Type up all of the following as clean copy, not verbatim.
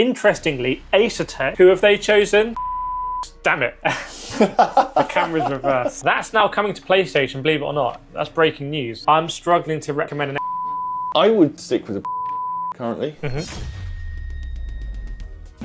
Interestingly, Acertech, who have they chosen? Damn it. The camera's reversed. That's now coming to PlayStation, believe it or not. That's breaking news. I'm struggling to recommend an I would stick with a currently.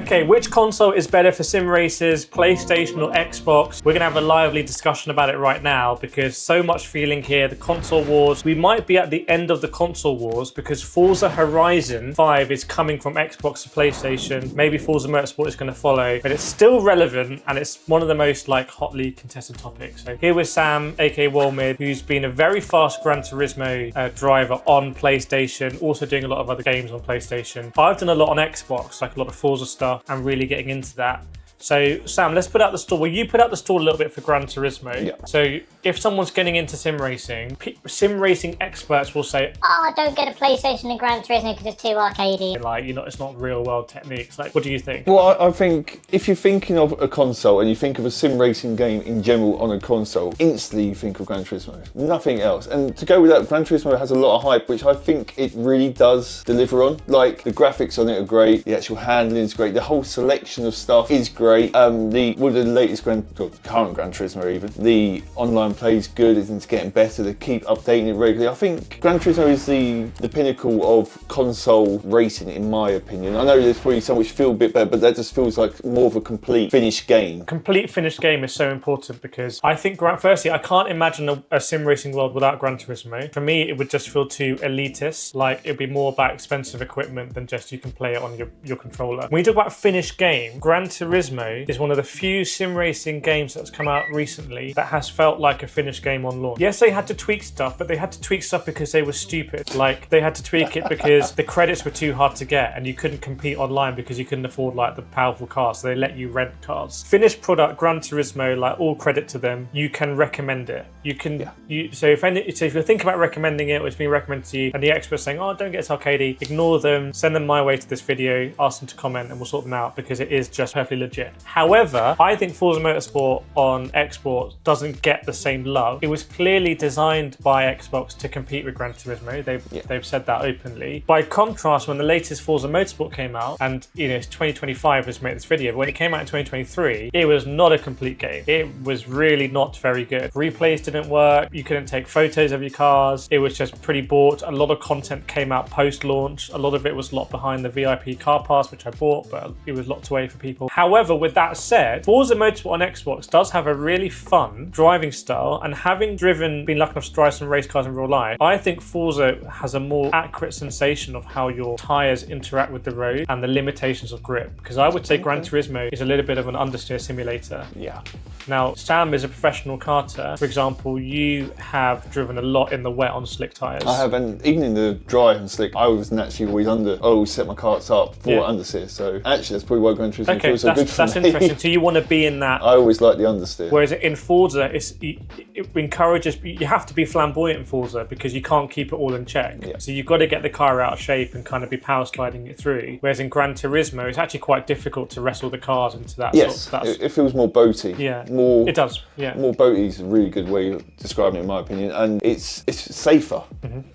Okay, which console is better for sim races, PlayStation or Xbox? We're going to have a lively discussion about it right now because so much feeling here, the console wars. We might be at the end of the console wars because Forza Horizon 5 is coming from Xbox to PlayStation. Maybe Forza Motorsport is going to follow, but it's still relevant and it's one of the most hotly contested topics. So here with Sam, aka Walmid, who's been a very fast Gran Turismo driver on PlayStation, also doing a lot of other games on PlayStation. I've done a lot on Xbox, like a lot of Forza stuff. And really getting into that. So, Sam, let's put out the stall. Well, you put out the stall a little bit for Gran Turismo. Yeah. So, if someone's getting into sim racing experts will say, don't get a PlayStation and Gran Turismo because it's too arcadey. it's not real world techniques. What do you think? Well, I think if you're thinking of a console and you think of a sim racing game in general on a console, instantly you think of Gran Turismo, nothing else. And to go with that, Gran Turismo has a lot of hype, which I think it really does deliver on. Like, the graphics on it are great, the actual handling is great, the whole selection of stuff is great. The latest current Gran Turismo even, the online play is good, it's getting better, they keep updating it regularly. I think Gran Turismo is the pinnacle of console racing in my opinion. I know there's probably some which feel a bit better, but that just feels like more of a complete finished game. Complete finished game is so important because I think, firstly, I can't imagine a sim racing world without Gran Turismo. For me, it would just feel too elitist. It'd be more about expensive equipment than just you can play it on your controller. When you talk about finished game, Gran Turismo is one of the few sim racing games that's come out recently that has felt like a finished game on launch. Yes, they had to tweak stuff, but they had to tweak stuff because they were stupid. They had to tweak it because the credits were too hard to get and you couldn't compete online because you couldn't afford the powerful cars, so they let you rent cars. Finished product, Gran Turismo, all credit to them. You can recommend it. You can. Yeah. So if you're thinking about recommending it, or it's being recommended to you, and the experts saying, "Oh, don't get this arcadey," ignore them. Send them my way to this video. Ask them to comment, and we'll sort them out because it is just perfectly legit. However, I think Forza Motorsport on Xbox doesn't get the same love. It was clearly designed by Xbox to compete with Gran Turismo. They've said that openly. By contrast, when the latest Forza Motorsport came out, and 2025 has made this video, but when it came out in 2023, it was not a complete game. It was really not very good. Replays didn't work. You couldn't take photos of your cars. It was just pretty bought. A lot of content came out post-launch. A lot of it was locked behind the VIP car pass, which I bought, but it was locked away for people. However, with that said, Forza Motorsport on Xbox does have a really fun driving style, and having been lucky enough to drive some race cars in real life, I think Forza has a more accurate sensation of how your tyres interact with the road and the limitations of grip. Because I would say Gran Turismo is a little bit of an understeer simulator. Yeah. Now, Sam is a professional karter. For example, you have driven a lot in the wet on slick tyres. I have, and even in the dry and slick, I was naturally always I always set my karts up for understeer. So actually, that's probably why Gran Turismo feels so good for me. That's interesting. So you want to be in that. I always like the understeer. Whereas in Forza, it encourages, you have to be flamboyant in Forza because you can't keep it all in check. Yeah. So you've got to get the car out of shape and kind of be power sliding it through. Whereas in Gran Turismo, it's actually quite difficult to wrestle the cars into that. Yes, it feels more boaty. Yeah, it does. Yeah, more boaty is a really good way of describing it, in my opinion, and it's safer.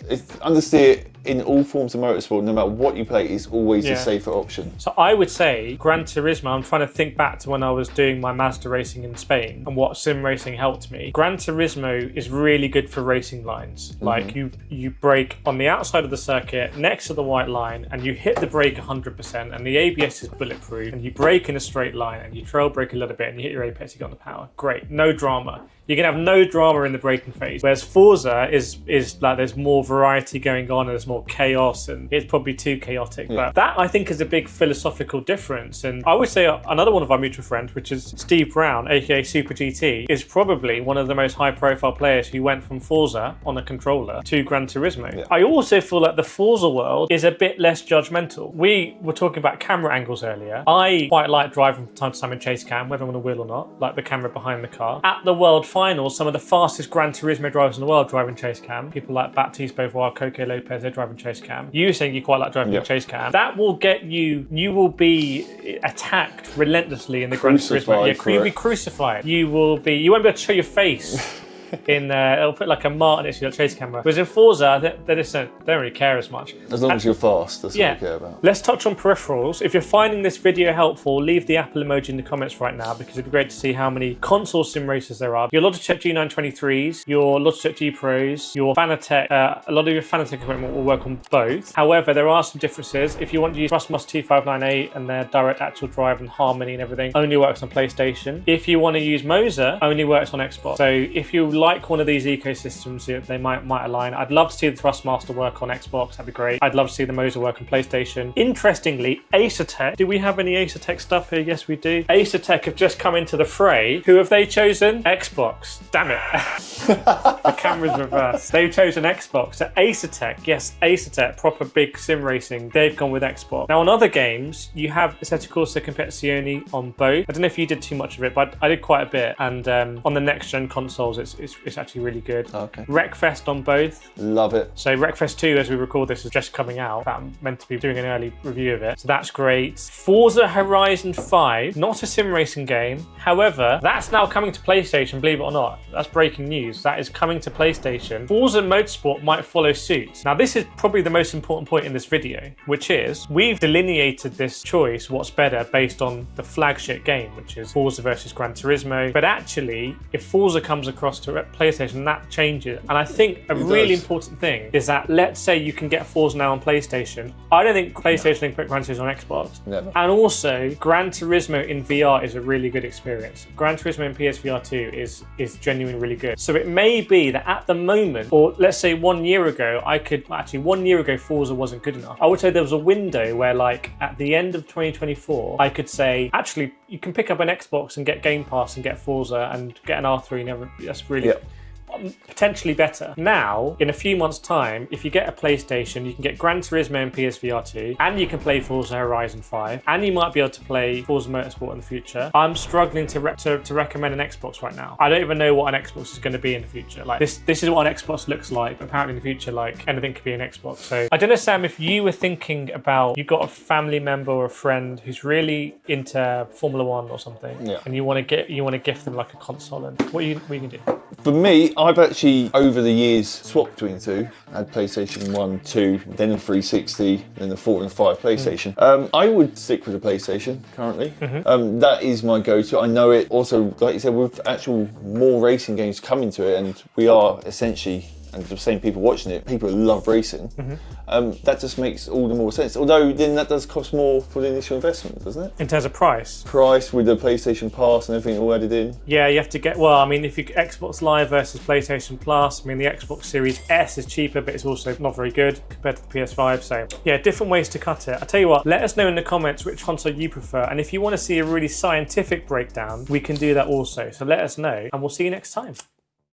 It's understeer in all forms of motorsport, no matter what you play, is always a safer option. So I would say Gran Turismo, I'm trying to think back to when I was doing my Mazda racing in Spain and what sim racing helped me. Gran Turismo is really good for racing lines. You brake on the outside of the circuit next to the white line and you hit the brake 100% and the ABS is bulletproof, and you brake in a straight line and you trail brake a little bit and you hit your apex, you get on the power. Great, no drama. You can have no drama in the braking phase. Whereas Forza is there's more variety going on and there's more chaos, and it's probably too chaotic. Yeah. But that, I think, is a big philosophical difference. And I would say another one of our mutual friends, which is Steve Brown, aka Super GT, is probably one of the most high-profile players who went from Forza on a controller to Gran Turismo. Yeah. I also feel like the Forza world is a bit less judgmental. We were talking about camera angles earlier. I quite like driving from time to time in chase cam, whether I'm on a wheel or not, like the camera behind the car. At the World Finals, some of the fastest Gran Turismo drivers in the world driving chase cam. People like Baptiste Beauvoir, Coco Lopez, they're driving chase cam. You saying you quite like driving chase cam. That will get you will be attacked relentlessly in the Gran Turismo. You'll be crucified. You won't be able to show your face. it'll put like a mark next to your chase camera. Whereas in Forza, they just don't really care as much. As long as you're fast, that's what I care about. Let's touch on peripherals. If you're finding this video helpful, leave the Apple emoji in the comments right now, because it'd be great to see how many console sim racers there are. Your Logitech G923s, your Logitech G Pros, your Fanatec, a lot of your Fanatec equipment will work on both. However, there are some differences. If you want to use Thrustmaster 2598 and their direct actual drive and harmony and everything, only works on PlayStation. If you want to use Moser, only works on Xbox. So if you like one of these ecosystems, they might align. I'd love to see the Thrustmaster work on Xbox. That'd be great. I'd love to see the Moser work on PlayStation. Interestingly, Acertec. Do we have any Acertec stuff here? Yes, we do. Acertec have just come into the fray. Who have they chosen? Xbox. Damn it. The camera's reversed. They've chosen Xbox. So Acertec, yes, Acertec, proper big sim racing. They've gone with Xbox. Now on other games, you have Assetto Corsa Competizione on both. I don't know if you did too much of it, but I did quite a bit. And on the next gen consoles, it's actually really good. Okay. Wreckfest on both. Love it. So Wreckfest 2, as we record this, is just coming out. I'm meant to be doing an early review of it. So that's great. Forza Horizon 5, not a sim racing game. However, that's now coming to PlayStation, believe it or not. That's breaking news. That is coming to PlayStation. Forza Motorsport might follow suit. Now, this is probably the most important point in this video, which is we've delineated this choice, what's better, based on the flagship game, which is Forza versus Gran Turismo. But actually, if Forza comes across to PlayStation, that changes. And I think a really important thing is that, let's say you can get Forza now on PlayStation. I don't think PlayStation can put Gran Turismo on Xbox. Never. And also, Gran Turismo in VR is a really good experience. Gran Turismo in PSVR 2 is genuinely really good. So it may be that at the moment, or let's say 1 year ago, 1 year ago Forza wasn't good enough. I would say there was a window where, like, at the end of 2024, I could say, actually, you can pick up an Xbox and get Game Pass and get Forza and get an R3. That's really... potentially better. Now, in a few months' time, if you get a PlayStation, you can get Gran Turismo and PSVR 2, and you can play Forza Horizon 5, and you might be able to play Forza Motorsport in the future. I'm struggling to recommend an Xbox right now. I don't even know what an Xbox is going to be in the future. Like, this is what an Xbox looks like, but apparently in the future, like, anything could be an Xbox. So I don't know, Sam, if you were thinking about, you've got a family member or a friend who's really into Formula One or something, and you want to gift them like a console, and what you can do? For me, I've actually, over the years, swapped between the two. I had PlayStation 1, 2, then the 360, then the 4 and 5 PlayStation. I would stick with the PlayStation currently. That is my go-to. I know it also, like you said, with actual more racing games coming to it, and we are essentially, and the same people watching it, people who love racing, that just makes all the more sense. Although then that does cost more for the initial investment, doesn't it? In terms of price? Price with the PlayStation Pass and everything all added in. Yeah, you have to get, well, I mean, if you Xbox Live versus PlayStation Plus, I mean, the Xbox Series S is cheaper, but it's also not very good compared to the PS5. So yeah, different ways to cut it. I tell you what, let us know in the comments which console you prefer. And if you want to see a really scientific breakdown, we can do that also. So let us know, and we'll see you next time.